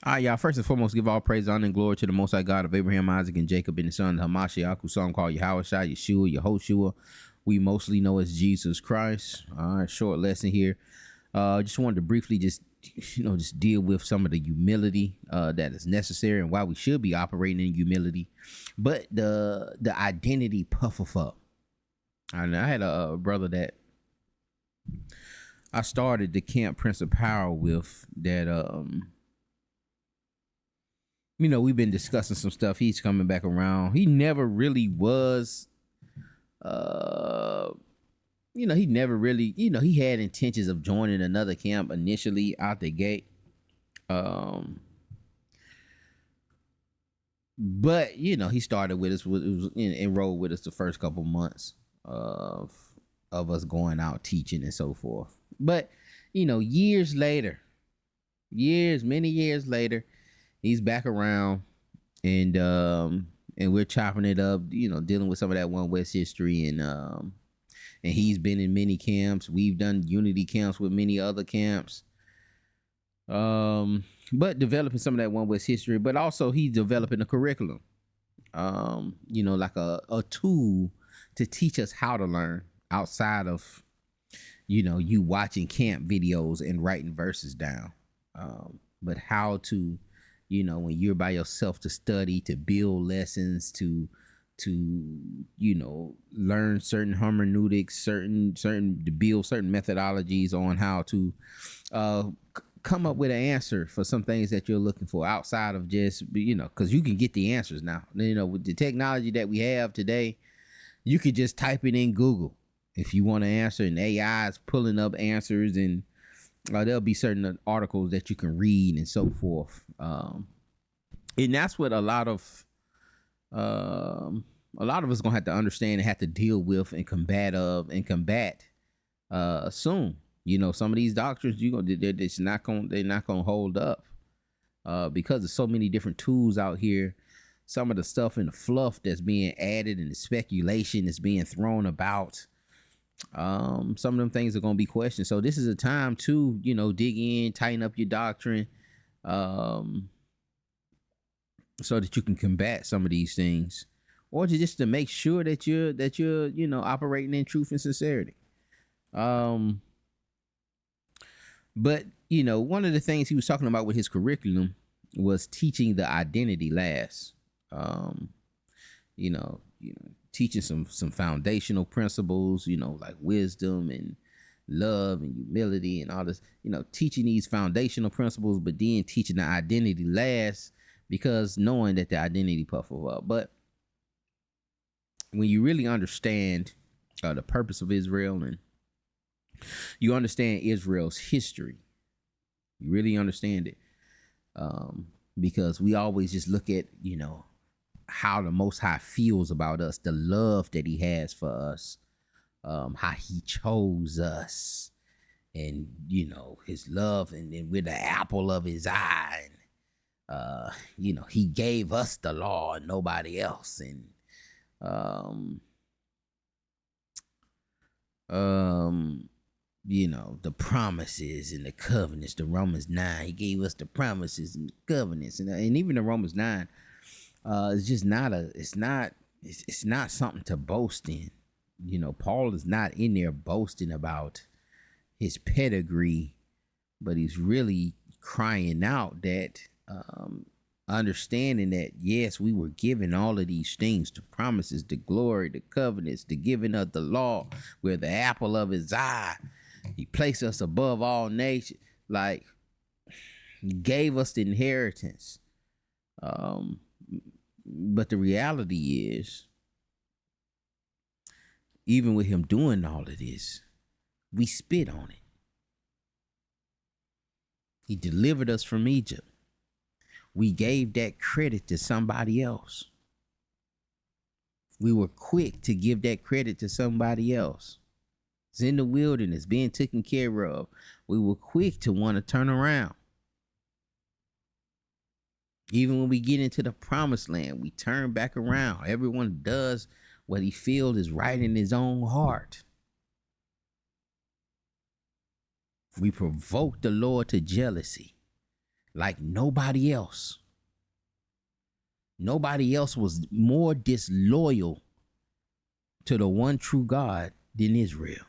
All right, y'all. First and foremost, give all praise, honor, and glory to the Most High God of Abraham, Isaac, and Jacob, and the son of Hamashiach, who some call Yahushua, Yeshua, Yehoshua. We mostly know as Jesus Christ. All right, short lesson here. Just wanted to briefly just deal with some of the humility that is necessary and why we should be operating in humility, but the identity puff up. And I had a brother that I started the Camp Prince of Power with that we've been discussing some stuff. He's coming back around. He never really was, he never really, he had intentions of joining another camp initially out the gate. But he started with us. Enrolled with us the first couple months of us going out teaching and so forth. But years later, many years later, he's back around, and we're chopping it up, dealing with some of that One West history, and he's been in many camps. We've done unity camps with many other camps, but developing some of that One West history, but also he's developing a curriculum, like a tool to teach us how to learn outside of you watching camp videos and writing verses down, but how to when you're by yourself, to study, to build lessons, to learn certain hermeneutics, certain to build certain methodologies on how to come up with an answer for some things that you're looking for outside of just because you can get the answers now. With the technology that we have today, you could just type it in Google if you want to answer, and AI is pulling up answers, and there'll be certain articles that you can read and so forth. And that's what a lot of us gonna have to understand and have to deal with and combat soon. Some of these doctrines they're not gonna hold up because there's so many different tools out here. Some of the stuff and the fluff that's being added and the speculation that's being thrown about, some of them things are going to be questioned. So this is a time to dig in, tighten up your doctrine, so that you can combat some of these things, or just to make sure that you're operating in truth and sincerity. But one of the things he was talking about with his curriculum was teaching the identity last. Teaching some foundational principles, like wisdom and love and humility and all this, teaching these foundational principles, but then teaching the identity last, because knowing that the identity puff up. But when you really understand the purpose of Israel, and you understand Israel's history, you really understand it, because we always just look at how the Most High feels about us, the love that he has for us, how he chose us, and his love, and we're the apple of his eye, and he gave us the law and nobody else, and the promises and the covenants, the Romans 9, he gave us the promises and the covenants, and even the Romans 9, it's just not it's not something to boast in. Paul is not in there boasting about his pedigree, but he's really crying out that, understanding that, yes, we were given all of these things, the promises, the glory, the covenants, the giving of the law. We're the apple of his eye. He placed us above all nations. Like, he gave us the inheritance. But the reality is, even with him doing all of this, we spit on it. He delivered us from Egypt. We gave that credit to somebody else. We were quick to give that credit to somebody else. It's in the wilderness, being taken care of. We were quick to want to turn around. Even when we get into the promised land, we turn back around. Everyone does what he feels is right in his own heart. We provoke the Lord to jealousy. like nobody else. Nobody else was more disloyal to the one true God than Israel.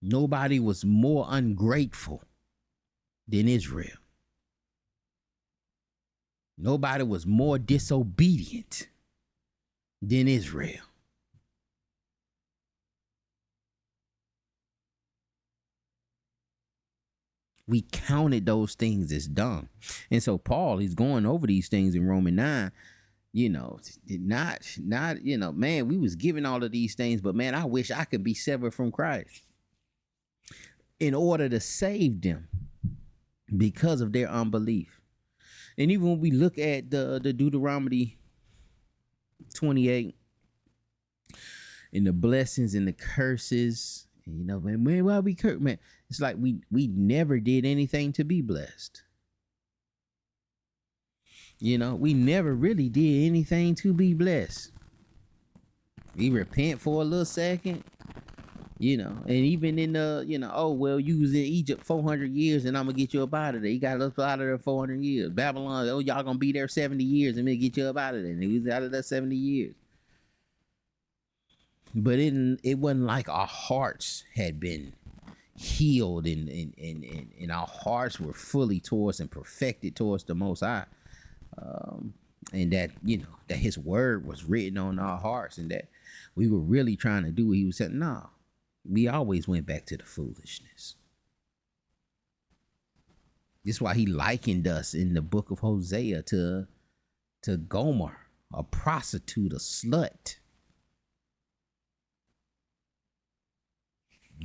Nobody was more ungrateful than Israel. Nobody was more disobedient than Israel. We counted those things as dung. And so Paul, he's going over these things in Romans 9, not, man, we was given all of these things, but man, I wish I could be severed from Christ in order to save them because of their unbelief. And even when we look at the Deuteronomy 28 and the blessings and the curses, man, why we curse, man? It's like we never did anything to be blessed. We never really did anything to be blessed. We repent for a little second, and even in the, you was in Egypt 400 years and I'm gonna get you up out of there. You got us out of there 400 years. Babylon, y'all gonna be there 70 years and then get you up out of there. And he was out of there 70 years. But it wasn't like our hearts had been healed and our hearts were fully towards and perfected towards the Most High. And that, that his word was written on our hearts and that we were really trying to do what he was saying. No, we always went back to the foolishness. This is why he likened us in the book of Hosea to Gomer, a prostitute, a slut.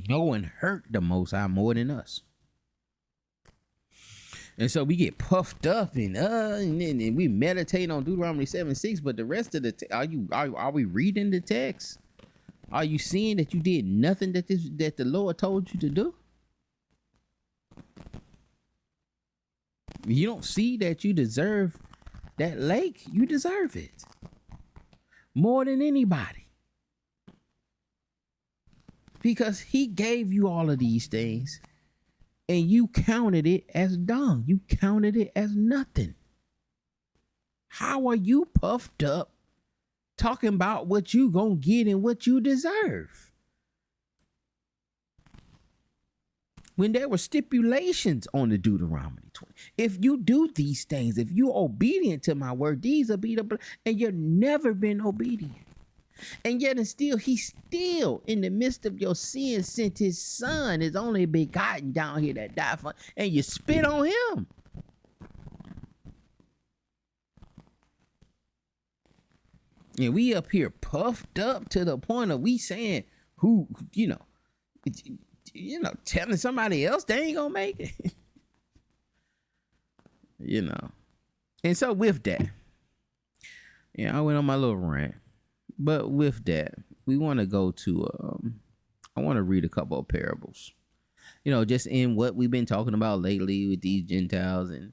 No one hurt the Most High more than us. And so we get puffed up and we meditate on Deuteronomy 7:6, but the rest of the are we reading the text? Are you seeing that you did nothing that the Lord told you to do? You don't see that you deserve that lake. You deserve it more than anybody. Because he gave you all of these things and you counted it as dung. You counted it as nothing. How are you puffed up talking about what you gonna get and what you deserve? When there were stipulations on the Deuteronomy 20. If you do these things, if you're obedient to my word, these will be and you've never been obedient. And yet and still, he still, in the midst of your sin, sent his son, his only begotten, down here that died for, and you spit on him. And we up here puffed up to the point of we saying telling somebody else they ain't gonna make it. And so with that, I went on my little rant. But with that, we want to go to, I want to read a couple of parables, just in what we've been talking about lately with these Gentiles and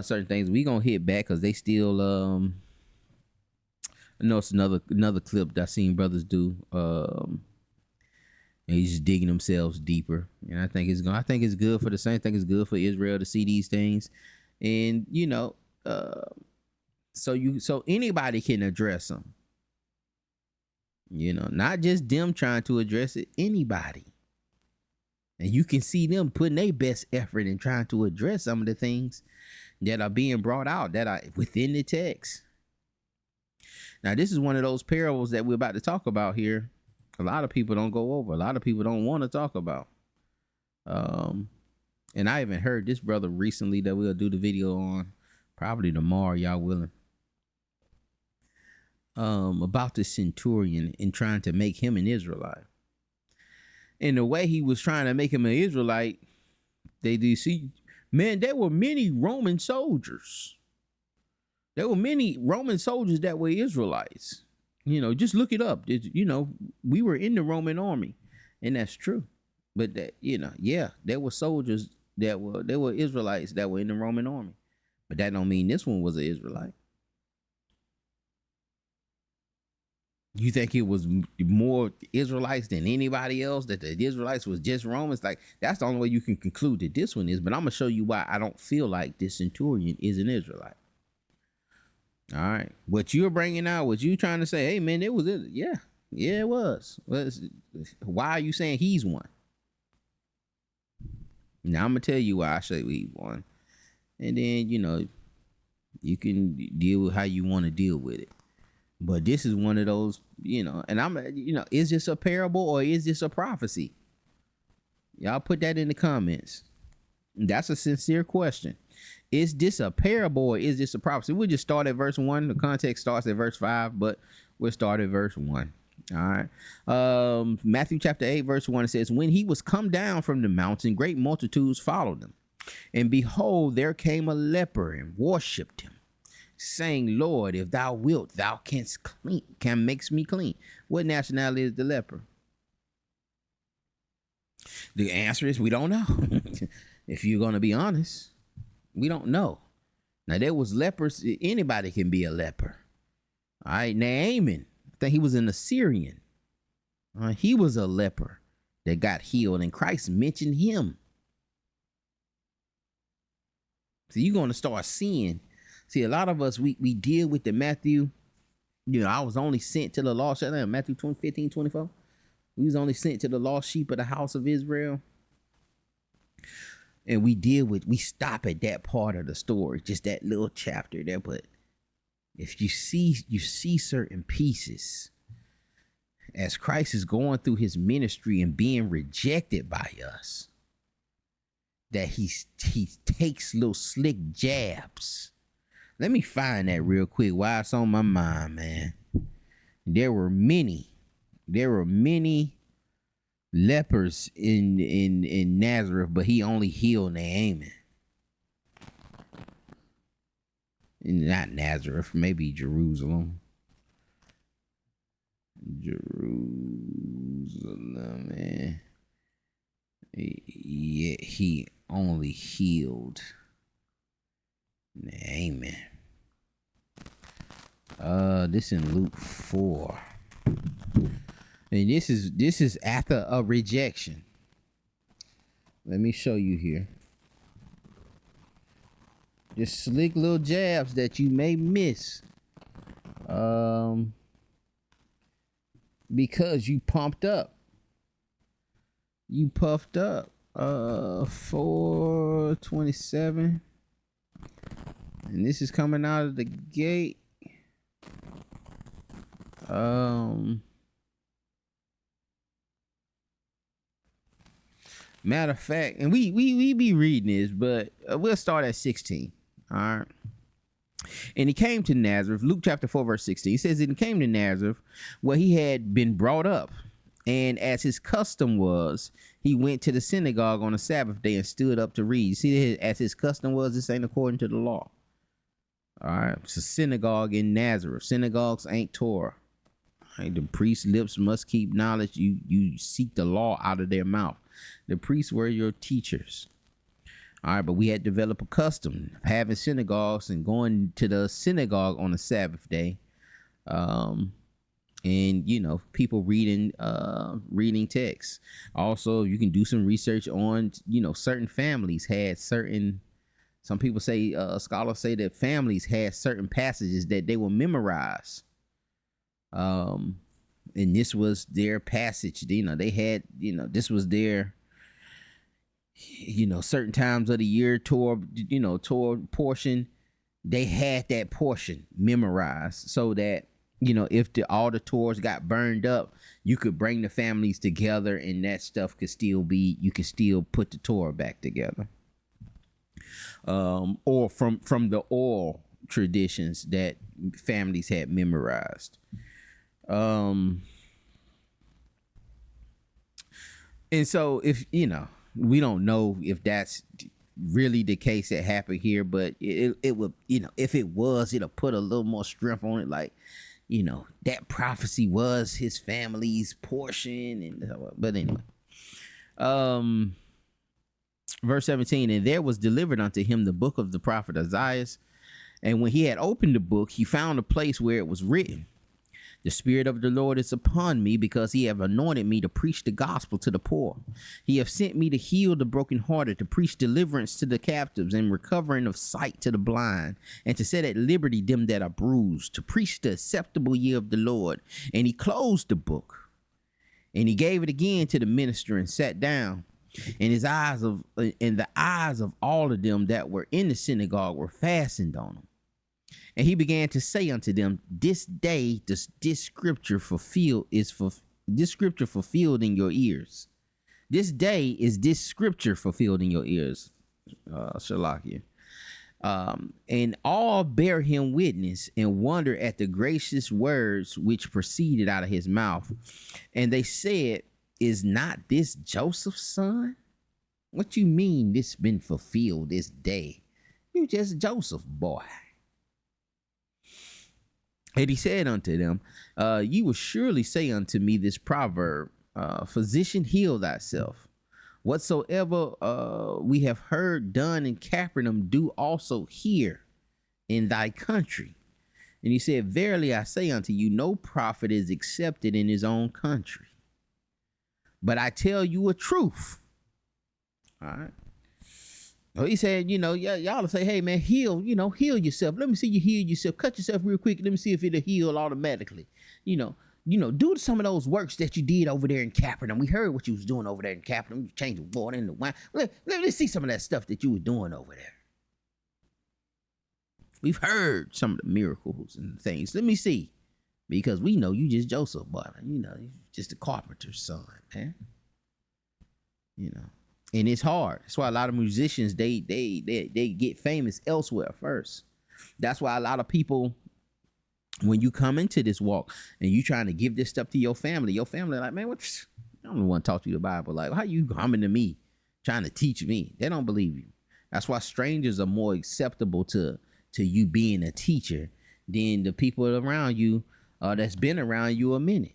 certain things. We going to hit back because they still, I know it's another clip that I seen brothers do. And he's just digging themselves deeper. And I think it's good for the same thing. It's good for Israel to see these things. And, so anybody can address them. Not just them trying to address it, anybody. And you can see them putting their best effort in trying to address some of the things that are being brought out that are within the text. Now, this is one of those parables that we're about to talk about here. A lot of people don't go over. A lot of people don't want to talk about. And I even heard this brother recently that we'll do the video on probably tomorrow, y'all willing. About the centurion and trying to make him an Israelite. And the way he was trying to make him an Israelite, they do see, man, there were many Roman soldiers. There were many Roman soldiers that were Israelites. Just look it up. We were in the Roman army, and that's true. But that, there were soldiers there were Israelites that were in the Roman army. But that don't mean this one was an Israelite. You think it was more Israelites than anybody else, that the Israelites was just Romans? Like, that's the only way you can conclude that this one is. But I'm gonna show you why I don't feel like this centurion is an Israelite. All right, what you're bringing out, what you trying to say? Hey man, it was it. Yeah, it was. Why are you saying he's one? Now I'm gonna tell you why I say he's one, and then you can deal with how you want to deal with it. But this is one of those, and is this a parable or is this a prophecy? Y'all put that in the comments. That's a sincere question. Is this a parable or is this a prophecy? We'll just start at verse 1. The context starts at verse 5, but we'll start at verse 1. All right. Matthew chapter 8, verse 1, it says, when he was come down from the mountain, great multitudes followed him. And behold, there came a leper and worshipped him, saying, Lord, if thou wilt, thou can makes me clean. What nationality is the leper? The answer is we don't know. If you're going to be honest, we don't know. Now, there was lepers. Anybody can be a leper. All right, Naaman, I think he was an Assyrian. He was a leper that got healed, and Christ mentioned him. So you're going to start seeing. See, a lot of us, we deal with the Matthew, I was only sent to the lost, Matthew 15:24. We was only sent to the lost sheep of the house of Israel. And we stop at that part of the story, just that little chapter there. But if you see certain pieces as Christ is going through his ministry and being rejected by us, that he takes little slick jabs. Let me find that real quick while it's on my mind, man. There were many lepers in Nazareth, but he only healed Naaman. Not Nazareth, maybe Jerusalem. Man. Yeah, he only healed Naaman. This in Luke 4. And this is after a rejection. Let me show you here. Just slick little jabs that you may miss. Because you pumped up. You puffed up. 4:27. And this is coming out of the gate. Matter of fact, and we be reading this, but we'll start at 16. All right. And he came to Nazareth, Luke chapter 4, verse 16. He says, and he came to Nazareth where he had been brought up. And as his custom was, he went to the synagogue on the Sabbath day and stood up to read. See, as his custom was, this ain't according to the law. All right. It's a synagogue in Nazareth. Synagogues ain't Torah. Right? The priest's lips must keep knowledge. You seek the law out of their mouth. The priests were your teachers. All right, but we had developed a custom of having synagogues and going to the synagogue on the Sabbath day. And people reading texts. Also, you can do some research on, certain families had certain, some people say, scholars say that families had certain passages that they will memorize. And this was their passage. They had, this was their, certain times of the year, Torah portion. They had that portion memorized so that, if all the Torahs got burned up, you could bring the families together and that stuff could still be, you could still put the Torah back together. Or from the oral traditions that families had memorized. And so if, we don't know if that's really the case that happened here, but it would, if it was, it'll put a little more strength on it. Like, that prophecy was his family's portion. But anyway, verse 17, and there was delivered unto him the book of the prophet Isaiah. And when he had opened the book, he found a place where it was written, The Spirit of the Lord is upon me, because he have anointed me to preach the gospel to the poor. He have sent me to heal the brokenhearted, to preach deliverance to the captives, and recovering of sight to the blind, and to set at liberty them that are bruised, to preach the acceptable year of the Lord. And he closed the book, and he gave it again to the minister, and sat down. And the eyes of all of them that were in the synagogue were fastened on him. And he began to say unto them, this day this scripture fulfilled in your ears. This day is this scripture fulfilled in your ears. Shalakia. And all bear him witness, and wonder at the gracious words which proceeded out of his mouth. And they said, is not this Joseph's son? What you mean this been fulfilled this day? You just Joseph, boy. And he said unto them, you will surely say unto me this proverb, physician, heal thyself. Whatsoever we have heard done in Capernaum, do also here in thy country. And he said, verily I say unto you, no prophet is accepted in his own country. But I tell you a truth. All right. So he said, y'all say, hey man, heal yourself. Let me see you heal yourself. Cut yourself real quick. Let me see if it'll heal automatically. Do some of those works that you did over there in Capernaum. We heard what you was doing over there in Capernaum. You changed the water into wine. Let's see some of that stuff that you were doing over there. We've heard some of the miracles and things. Let me see. Because we know you just Joseph, but you're just a carpenter's son, man. And it's hard. That's why a lot of musicians they get famous elsewhere first. That's why a lot of people, when you come into this walk and you trying to give this stuff to your family like, man, what? I don't want to talk to you the Bible. Like, how you coming to me, trying to teach me? They don't believe you. That's why strangers are more acceptable to you being a teacher than the people around you that's been around you a minute.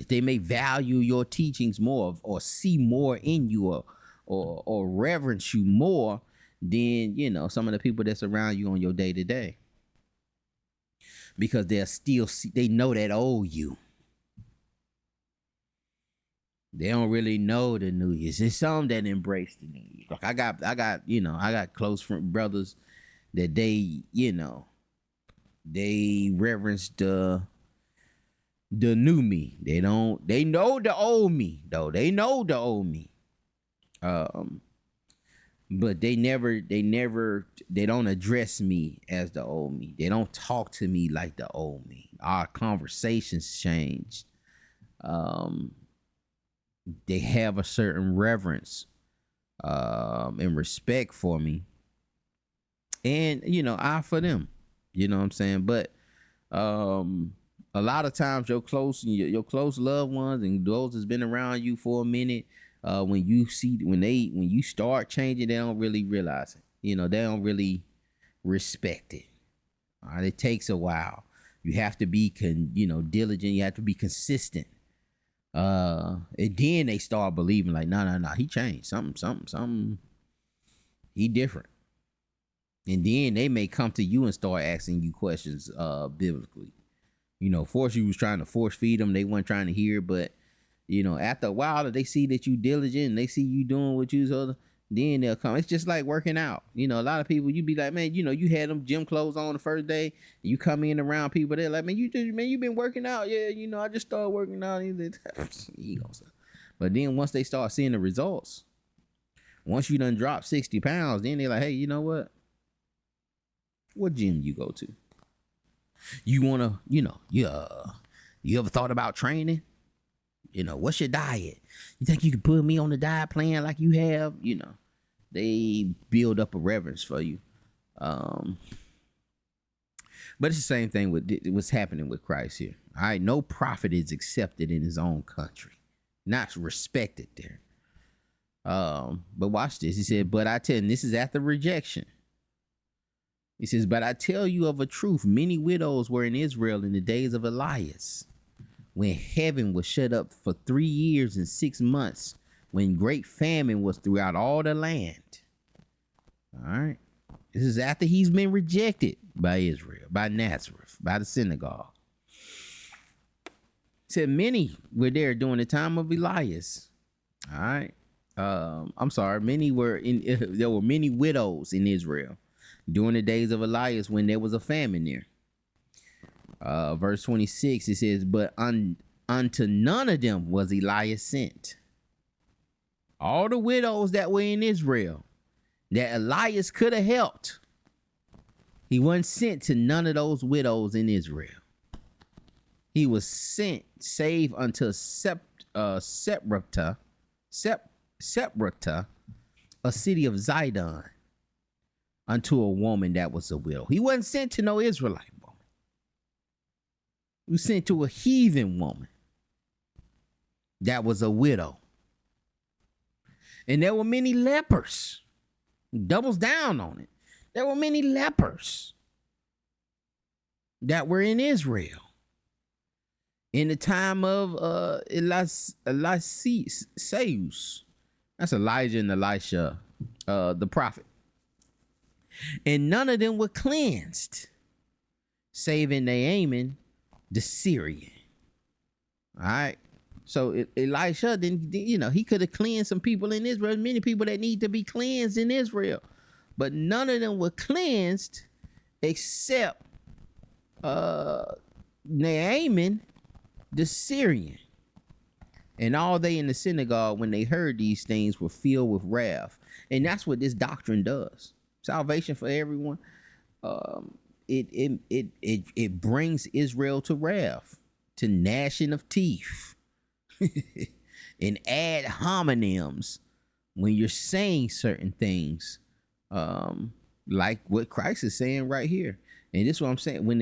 They may value your teachings more, or see more in you, or reverence you more than some of the people that's around you on your day to day, because they know that old you. They don't really know the new you. There's some that embrace the new you. Like I got close brothers that they reverence the new me. They know the old me though. They know the old me. But they don't address me as the old me. They don't talk to me like the old me. Our conversations changed. They have a certain reverence and respect for me. And I for them. You know what I'm saying? But a lot of times your close loved ones and those that's been around you for a minute, when you start changing, they don't really realize it. They don't really respect it. All right, it takes a while. You have to be diligent. You have to be consistent. And then they start believing like, no, he changed something. He different. And then they may come to you and start asking you questions biblically. Force you was trying to force feed them. They weren't trying to hear, but after a while, if they see that you diligent and they see you doing what you so, then they'll come. It's just like working out. A lot of people, you be like, man, you had them gym clothes on the first day. You come in around people, they're like, man, you been working out. Yeah, I just started working out. But then once they start seeing the results, once you done drop 60 pounds, then they're like, hey, you know what? What gym you go to? You want to, you ever thought about training? What's your diet? You think you can put me on the diet plan like you have? They build up a reverence for you. But it's the same thing with what's happening with Christ here. All right. No prophet is accepted in his own country, not respected there. But watch this. He said, but I tell you, and this is after rejection. He says, but I tell you of a truth, many widows were in Israel in the days of Elias, when heaven was shut up for 3 years and 6 months, when great famine was throughout all the land. All right. This is after he's been rejected by Israel, by Nazareth, by the synagogue. Said many were there during the time of Elias. All right. I'm sorry. Many were in. There were many widows in Israel during the days of Elias when there was a famine there. Verse 26, it says, "But unto none of them was Elias sent." All the widows that were in Israel that Elias could have helped, he wasn't sent to none of those widows in Israel. He was sent, save unto Sephrata, a city of Zidon, unto a woman that was a widow. He wasn't sent to no Israelite woman. He was sent to a heathen woman that was a widow. And there were many lepers. He doubles down on it. There were many lepers that were in Israel in the time of Eliseus. That's Elijah and Elisha, the prophet. And none of them were cleansed, saving Naaman the Syrian. All right. So Elisha didn't, he could have cleansed some people in Israel. Many people that need to be cleansed in Israel, but none of them were cleansed except Naaman the Syrian. And all they in the synagogue, when they heard these things, were filled with wrath. And that's what this doctrine does. Salvation for everyone. It brings Israel to wrath, to gnashing of teeth, and ad hominems when you're saying certain things, like what Christ is saying right here. And this is what I'm saying. When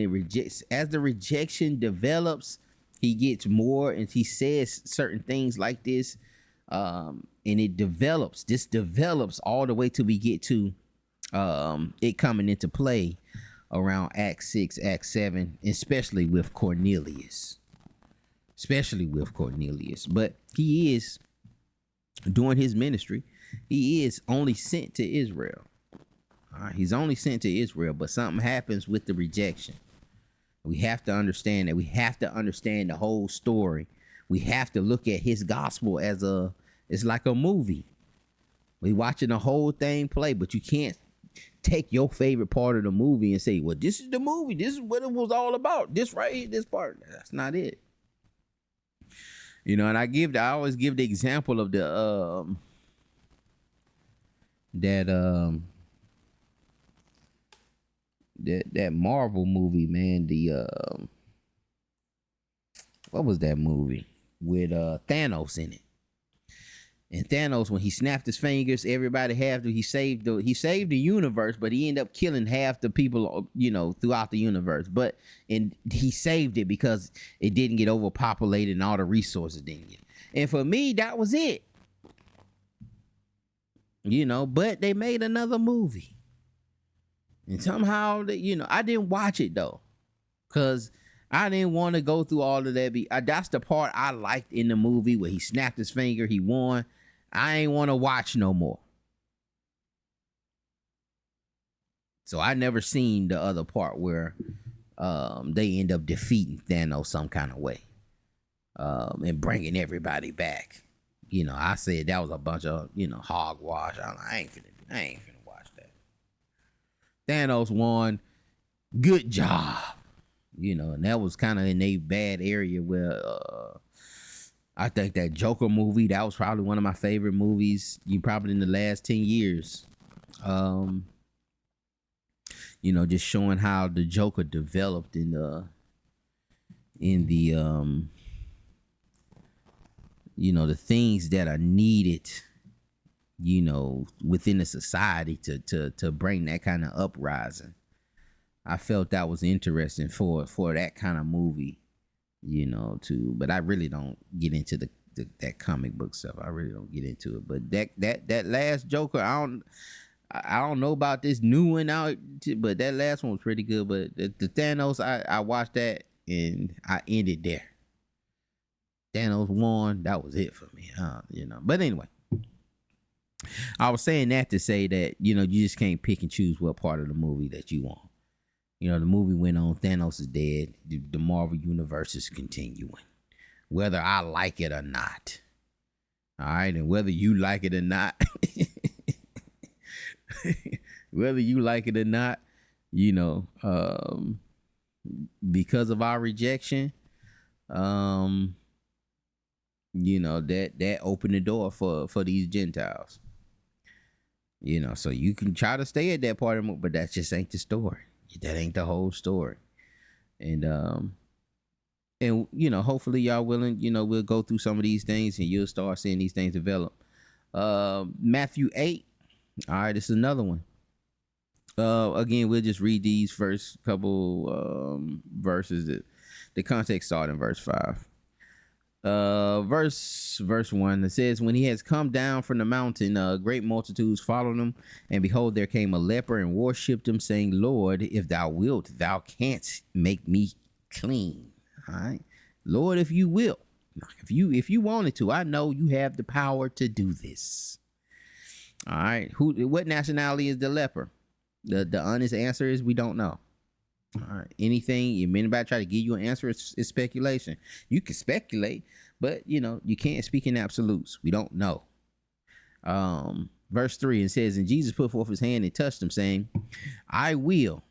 as the rejection develops, he gets more, and he says certain things like this, and it develops. This develops all the way till we get to it coming into play around Acts 6, Acts 7, especially with Cornelius. But he is doing his ministry. He is only sent to Israel. All right, he's only sent to Israel, but something happens with the rejection. We have to understand that. We have to understand the whole story. We have to look at his gospel as it's like a movie. We watching the whole thing play, but you can't take your favorite part of the movie and say, well, this is the movie. This is what it was all about. This right here, this part. That's not it. And I always give the example of that Marvel movie, man. What was that movie with Thanos in it? And Thanos, when he snapped his fingers, everybody he saved the universe, but he ended up killing half the people, throughout the universe. But he saved it because it didn't get overpopulated and all the resources didn't get. And for me, that was it. But they made another movie. And somehow, I didn't watch it though, because I didn't want to go through all of that. That's the part I liked in the movie where he snapped his finger, he won. I ain't want to watch no more. So I never seen the other part where they end up defeating Thanos some kind of way, and bringing everybody back. I said that was a bunch of hogwash. I ain't finna watch that. Thanos won. Good job. And that was kind of in a bad area where I think that Joker movie, that was probably one of my favorite movies, probably in the last 10 years. Just showing how the Joker developed in the the things that are needed, within the society to bring that kind of uprising. I felt that was interesting for that kind of movie, but I really don't get into that comic book stuff. I really don't get into it. But that last Joker, I don't know about this new one out, but that last one was pretty good. But the Thanos, I watched that and I ended there. Thanos won. That was it for me. But anyway, I was saying that to say that, you know, you just can't pick and choose what part of the movie that you want. You know, the movie went on, Thanos is dead, the Marvel universe is continuing, whether I like it or not. All right, and whether you like it or not, whether you like it or not, you know, because of our rejection, um, you know, that opened the door for these Gentiles. You know, so you can try to stay at that part of the movie, but that just ain't the story. That ain't the whole story. And you know, hopefully y'all willing, you know, we'll go through some of these things and you'll start seeing these things develop. Matthew 8. All right, this is another one. Again, we'll just read these first couple verses. The context start in verse 5. Verse 1, it says, when he has come down from the mountain, great multitudes followed him, and behold, there came a leper and worshipped him, saying, Lord, if thou wilt, thou canst make me clean. All right, Lord, if you will, if you wanted to, I know you have the power to do this. All right, what nationality is the leper? The honest answer is we don't know. All right. Anything, if anybody try to give you an answer, it's speculation. You can speculate, but you know, you can't speak in absolutes. We don't know. Verse 3, it says, and Jesus put forth his hand and touched him, saying, I will,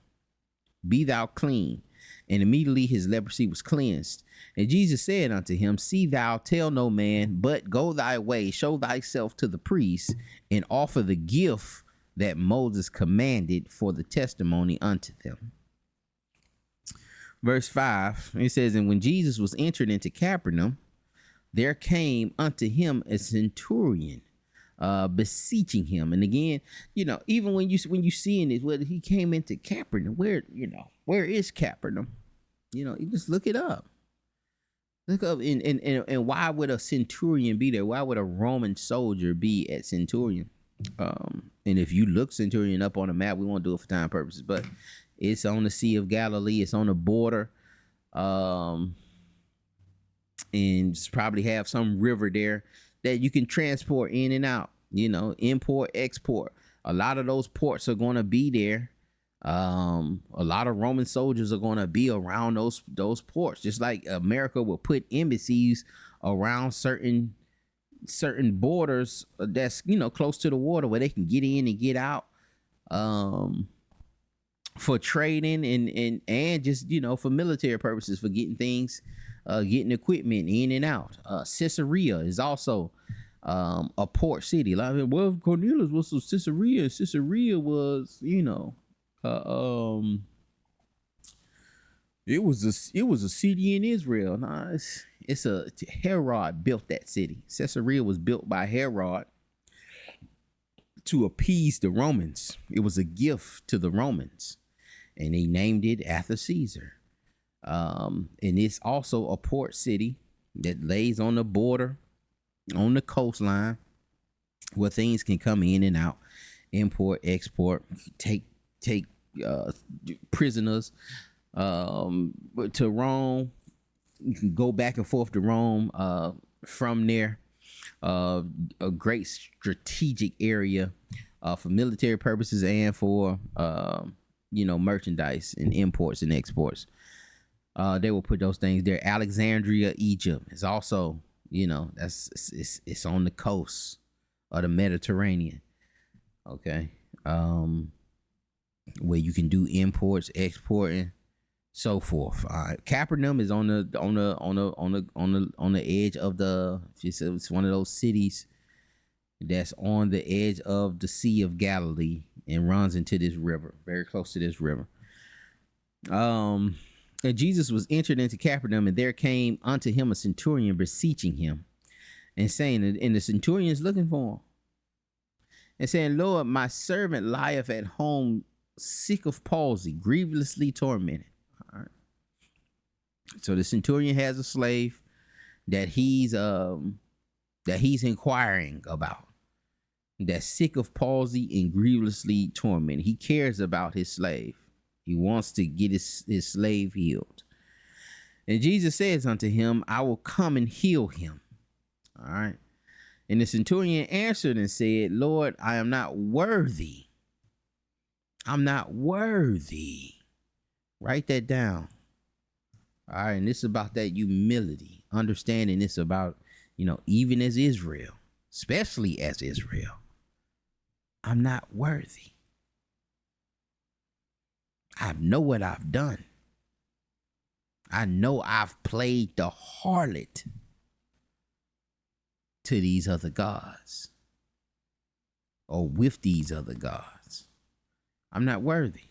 be thou clean. And immediately his leprosy was cleansed. And Jesus said unto him, see thou tell no man, but go thy way, show thyself to the priest, and offer the gift that Moses commanded for the testimony unto them. Verse 5, it says, and when Jesus was entered into Capernaum, there came unto him a centurion, beseeching him. And again, you know, even when you seeing it, whether he came into Capernaum, where is Capernaum? You know, you just look it up. Look up, and why would a centurion be there? Why would a Roman soldier be at Centurion? And if you look Centurion up on a map, we won't do it for time purposes, but it's on the Sea of Galilee. It's on the border. And probably have some river there that you can transport in and out, you know, import, export. A lot of those ports are going to be there. A lot of Roman soldiers are going to be around those ports, just like America will put embassies around certain borders that's, you know, close to the water where they can get in and get out. For trading and just, you know, for military purposes, for getting things, getting equipment in and out. Caesarea is also a port city. Like, well, Cornelius was from Caesarea. Caesarea was, you know, it was a city in Israel. Nah, it's Herod built that city. Caesarea was built by Herod to appease the Romans. It was a gift to the Romans, and he named it after Caesar. And it's also a port city that lays on the border, on the coastline, where things can come in and out, import, export, take prisoners to Rome. You can go back and forth to Rome from there. A great strategic area for military purposes and for you know, merchandise and imports and exports. They will put those things there. Alexandria, Egypt is also, you know, it's on the coast of the Mediterranean. Okay. Where you can do imports, exporting, so forth. Capernaum is on the edge of it's one of those cities that's on the edge of the Sea of Galilee and runs into this river, very close to this river. And Jesus was entered into Capernaum, and there came unto him a centurion beseeching him, and saying, and the centurion is looking for him, and saying, Lord, my servant lieth at home, sick of palsy, grievously tormented. All right. So the centurion has a slave that he's inquiring about, that's sick of palsy and grievously tormented. He cares about his slave. He wants to get his slave healed. And Jesus says unto him, I will come and heal him. All right. And the centurion answered and said, Lord, I am not worthy. I'm not worthy. Write that down. All right. And this is about that humility, understanding this about, even as Israel, especially as Israel, I'm not worthy. I know what I've done. I know I've played the harlot to these other gods or with these other gods. I'm not worthy.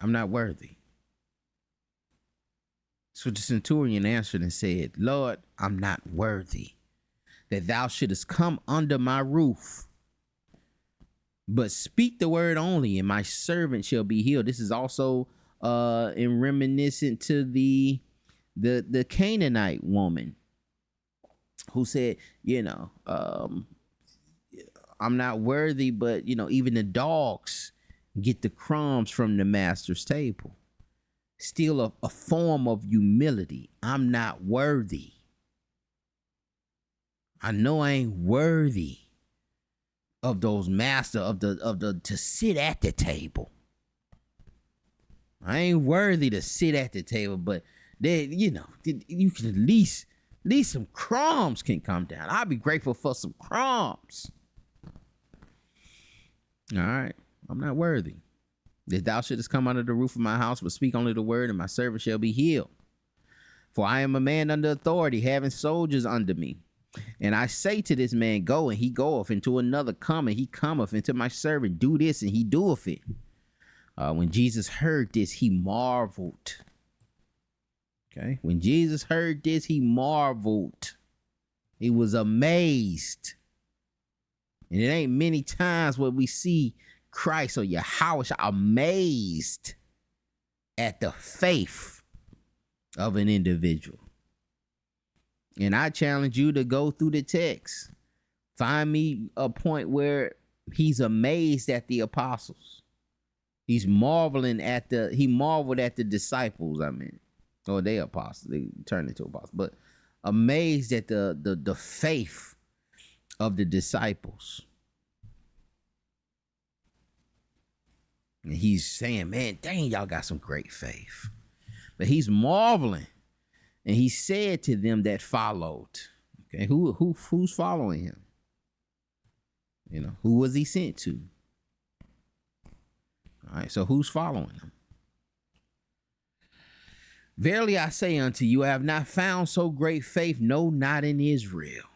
I'm not worthy. So the centurion answered and said, Lord, I'm not worthy that thou shouldest come under my roof. But speak the word only, and my servant shall be healed. This is also in reminiscent to the Canaanite woman who said, I'm not worthy, but even the dogs get the crumbs from the master's table. Still a form of humility. I'm not worthy. I know I ain't worthy of those master of the to sit at the table. I ain't worthy to sit at the table, but they, you can at least some crumbs can come down. I'll be grateful for some crumbs. All right. I'm not worthy that thou shouldest come under the roof of my house, but speak only the word, and my servant shall be healed. For I am a man under authority, having soldiers under me. And I say to this man, go, and he goeth, and to another, come, and he cometh, and to my servant, do this, and he doeth it. When Jesus heard this, he marveled. Okay. When Jesus heard this, he marveled. He was amazed. And it ain't many times where we see Christ or Yahweh amazed at the faith of an individual. And I challenge you to go through the text. Find me a point where he's amazed at the apostles. He marveled at the disciples, or they apostles, they turned into apostles, but amazed at the faith of the disciples. And he's saying, man, dang, y'all got some great faith. But he's marveling. And he said to them that followed, okay, who's following him? Who was he sent to? All right, so who's following him? Verily I say unto you, I have not found so great faith, no, not in Israel.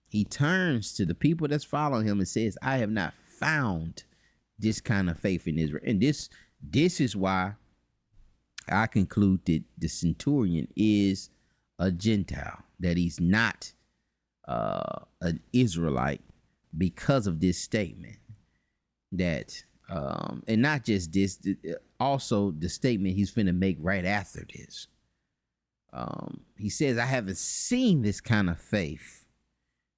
He turns to the people that's following him and says, I have not found this kind of faith in Israel. And this is why I conclude that the centurion is a Gentile, that he's not an Israelite, because of this statement. That and not just this, also the statement he's finna make right after this. He says, I haven't seen this kind of faith,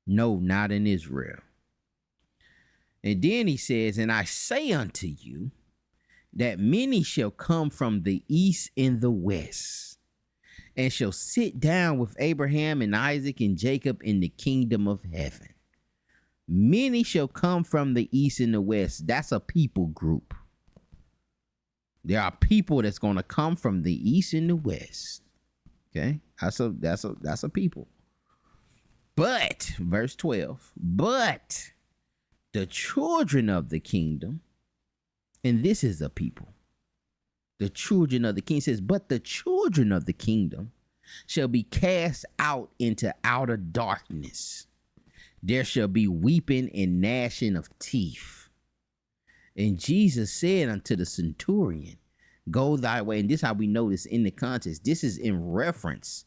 no, not in Israel. And then he says, and I say unto you that many shall come from the east and the west, and shall sit down with Abraham and Isaac and Jacob in the kingdom of heaven. Many shall come from the east and the west. That's a people group. There are people that's going to come from the east and the west. Okay, that's a people. But verse 12, but the children of the kingdom, and this is a people. The children of the king says, but the children of the kingdom shall be cast out into outer darkness. There shall be weeping and gnashing of teeth. And Jesus said unto the centurion, go thy way. And this is how we know this in the context. This is in reference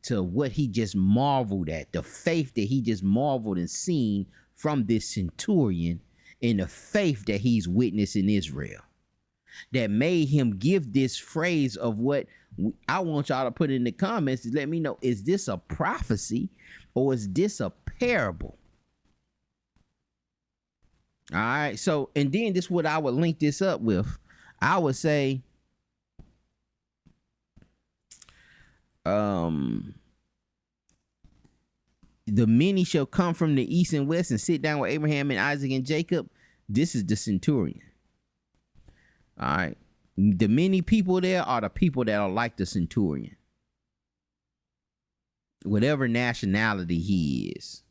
to what he just marveled at, the faith that he just marveled and seen from this centurion, in the faith that he's witnessed in Israel, that made him give this phrase of what I want y'all to put in the comments to let me know, is this a prophecy or is this a parable? All right. So, and then this is what I would link this up with. I would say, the many shall come from the east and west and sit down with Abraham and Isaac and Jacob. This is the centurion. All right. The many people there are the people that are like the centurion. Whatever nationality he is.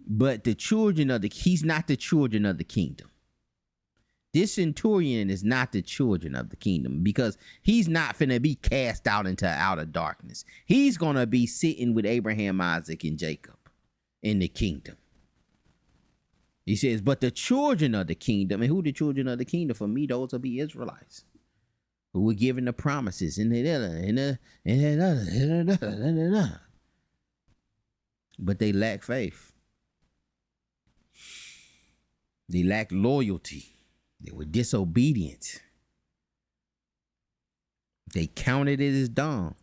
But he's not the children of the kingdom. This centurion is not the children of the kingdom, because he's not finna be cast out into outer darkness. He's gonna be sitting with Abraham, Isaac, and Jacob in the kingdom. He says, but the children of the kingdom, and who the children of the kingdom? For me, those will be Israelites who were given the promises but they lack faith. They lack loyalty. They were disobedient. They counted it as dung.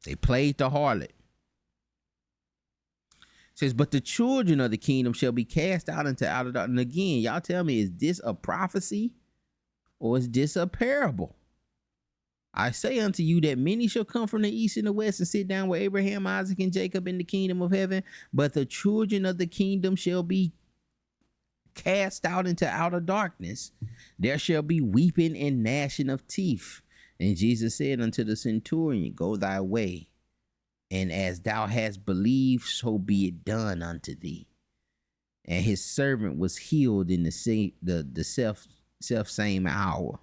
They played the harlot. It says, but the children of the kingdom shall be cast out into outer darkness. And again, y'all tell me, is this a prophecy or is this a parable? I say unto you that many shall come from the east and the west and sit down with Abraham, Isaac, and Jacob in the kingdom of heaven. But the children of the kingdom shall be cast out into outer darkness. There shall be weeping and gnashing of teeth. And Jesus said unto the centurion, go thy way, and as thou hast believed, so be it done unto thee. And his servant was healed in the self same hour.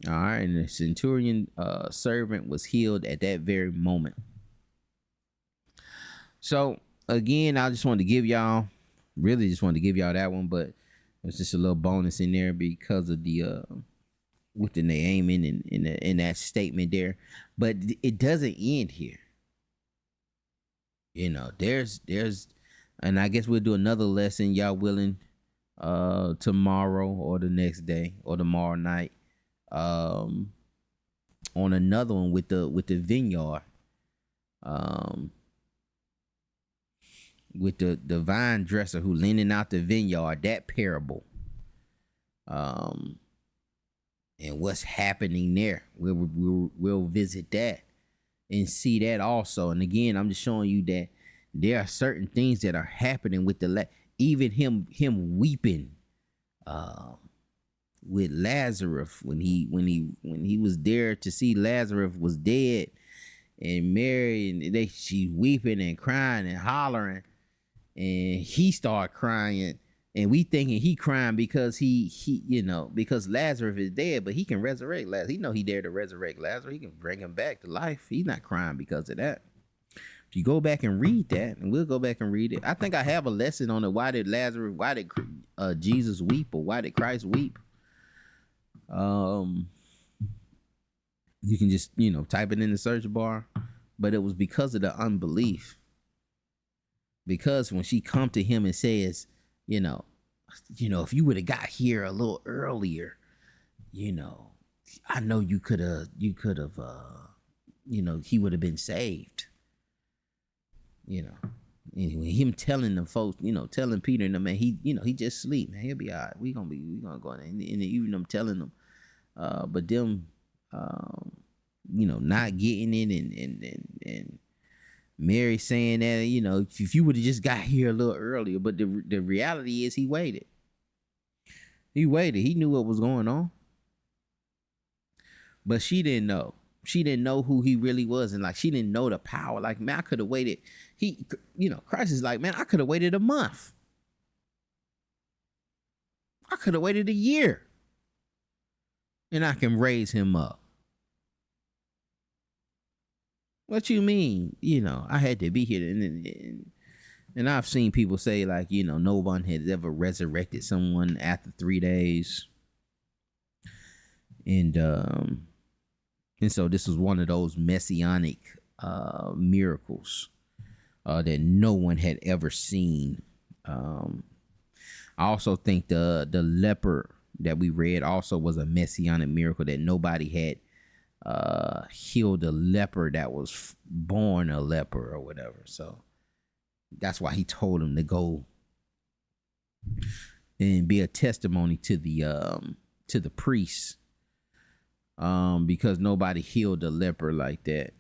All right, and the centurion servant was healed at that very moment. So again, I just wanted to give y'all that one, but it's just a little bonus in there because of the with the Naaman in that statement there. But it doesn't end here. You know, there's and I guess we'll do another lesson, y'all willing, tomorrow or the next day or tomorrow night, on another one with the vineyard, with the vine dresser who lending out the vineyard, that parable, and what's happening there. We'll visit that and see that also. And again, I'm just showing you that there are certain things that are happening with even him weeping with Lazarus when he was there to see Lazarus was dead, and Mary and she weeping and crying and hollering, and he started crying, and we thinking he crying because because Lazarus is dead, but he can resurrect Lazarus. He know he there to resurrect Lazarus. He can bring him back to life. He's not crying because of that. If you go back and read that, and we'll go back and read it. I think I have a lesson on it. Why did Jesus weep, or why did Christ weep? You can just, type it in the search bar, but it was because of the unbelief. Because when she come to him and says, if you would have got here a little earlier, I know you could have, he would have been saved. Anyway, him telling the folks, telling Peter and them, man, he just sleep, man, he'll be all right. We gonna go in, and even them telling them, but them, not getting it, and Mary saying that, if you would have just got here a little earlier. But the reality is he waited. He waited. He knew what was going on. But she didn't know. She didn't know who he really was. And she didn't know the power. Like, man, I could have waited. Christ is like, man, I could have waited a month. I could have waited a year. And I can raise him up. What you mean? I had to be here. And I've seen people say, no one has ever resurrected someone after 3 days. And so this was one of those messianic miracles that no one had ever seen. I also think the leper that we read also was a messianic miracle, that nobody had healed a leper that was born a leper or whatever. So that's why he told him to go and be a testimony to the priests because nobody healed a leper like that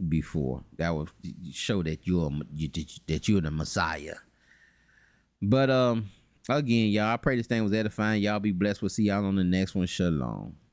before. That would show that that you're the Messiah. But again, y'all, I pray this thing was edifying. Y'all be blessed. We'll see y'all on the next one. Shalom.